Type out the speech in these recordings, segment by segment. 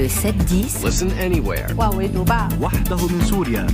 7-10 Listen anywhere. وحده من سوريا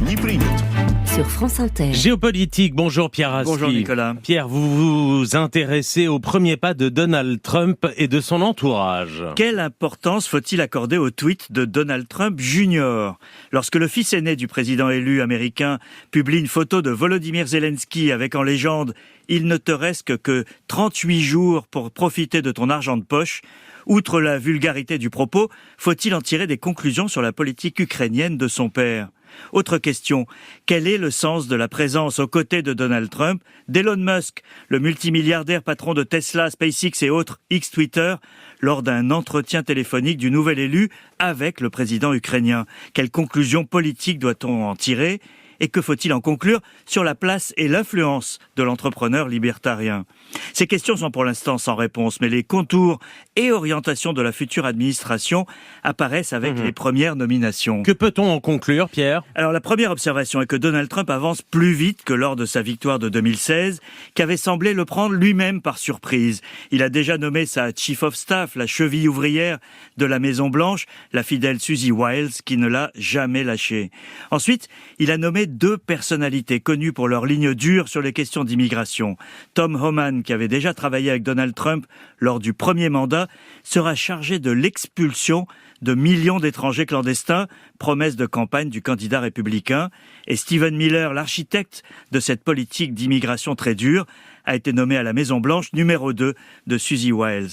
sur France Inter. Géopolitique, bonjour Pierre Aski. Bonjour Nicolas. Pierre, vous vous intéressez aux premiers pas de Donald Trump et de son entourage. Quelle importance faut-il accorder au tweet de Donald Trump Jr. Lorsque le fils aîné du président élu américain publie une photo de Volodymyr Zelensky avec en légende « Il ne te reste que 38 jours pour profiter de ton argent de poche », outre la vulgarité du propos, faut-il en tirer des conclusions sur la politique ukrainienne de son père ? Autre question, quel est le sens de la présence aux côtés de Donald Trump d'Elon Musk, le multimilliardaire patron de Tesla, SpaceX et autres ex-Twitter, lors d'un entretien téléphonique du nouvel élu avec le président ukrainien ? Quelles conclusions politiques doit-on en tirer ? Et que faut-il en conclure sur la place et l'influence de l'entrepreneur libertarien ? Ces questions sont pour l'instant sans réponse, mais les contours et orientations de la future administration apparaissent avec les premières nominations. Que peut-on en conclure, Pierre ? Alors la première observation est que Donald Trump avance plus vite que lors de sa victoire de 2016, qu'avait semblé le prendre lui-même par surprise. Il a déjà nommé sa Chief of Staff, la cheville ouvrière de la Maison-Blanche, la fidèle Susie Wiles, qui ne l'a jamais lâché. Ensuite, il a nommé deux personnalités connues pour leur ligne dure sur les questions d'immigration. Tom Homan, qui avait déjà travaillé avec Donald Trump lors du premier mandat, sera chargé de l'expulsion de millions d'étrangers clandestins, promesse de campagne du candidat républicain. Et Stephen Miller, l'architecte de cette politique d'immigration très dure, a été nommé à la Maison-Blanche numéro 2 de Susie Wiles.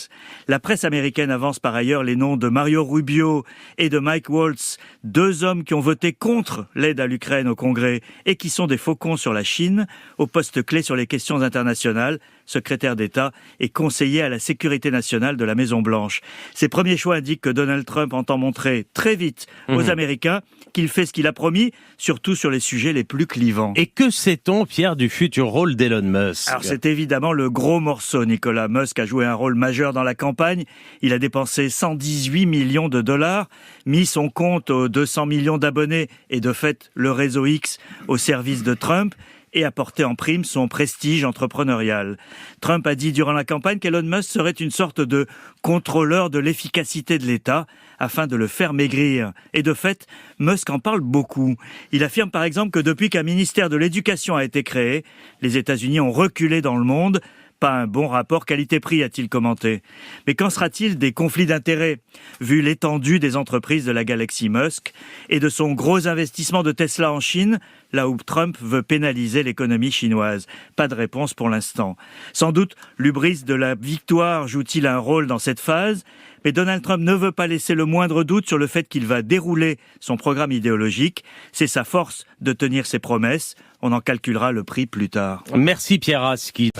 La presse américaine avance par ailleurs les noms de Mario Rubio et de Mike Waltz, deux hommes qui ont voté contre l'aide à l'Ukraine au Congrès et qui sont des faucons sur la Chine, au poste clé sur les questions internationales, secrétaire d'État et conseiller à la sécurité nationale de la Maison-Blanche. Ces premiers choix indiquent que Donald Trump entend montrer très vite aux Américains qu'il fait ce qu'il a promis, surtout sur les sujets les plus clivants. Et que sait-on, Pierre, du futur rôle d'Elon Musk ? Alors c'est évidemment le gros morceau, Nicolas. Musk a joué un rôle majeur dans la campagne. Il a dépensé 118 millions de dollars, mis son compte aux 200 millions d'abonnés et de fait le réseau X au service de Trump, et apporter en prime son prestige entrepreneurial. Trump a dit durant la campagne qu'Elon Musk serait une sorte de contrôleur de l'efficacité de l'État afin de le faire maigrir. Et de fait, Musk en parle beaucoup. Il affirme par exemple que depuis qu'un ministère de l'Éducation a été créé, les États-Unis ont reculé dans le monde. Pas un bon rapport qualité-prix, a-t-il commenté. Mais qu'en sera-t-il des conflits d'intérêts, vu l'étendue des entreprises de la galaxie Musk et de son gros investissement de Tesla en Chine, là où Trump veut pénaliser l'économie chinoise? Pas de réponse pour l'instant. Sans doute, l'hubris de la victoire joue-t-il un rôle dans cette phase, mais Donald Trump ne veut pas laisser le moindre doute sur le fait qu'il va dérouler son programme idéologique. C'est sa force de tenir ses promesses. On en calculera le prix plus tard. Merci Pierre Aski.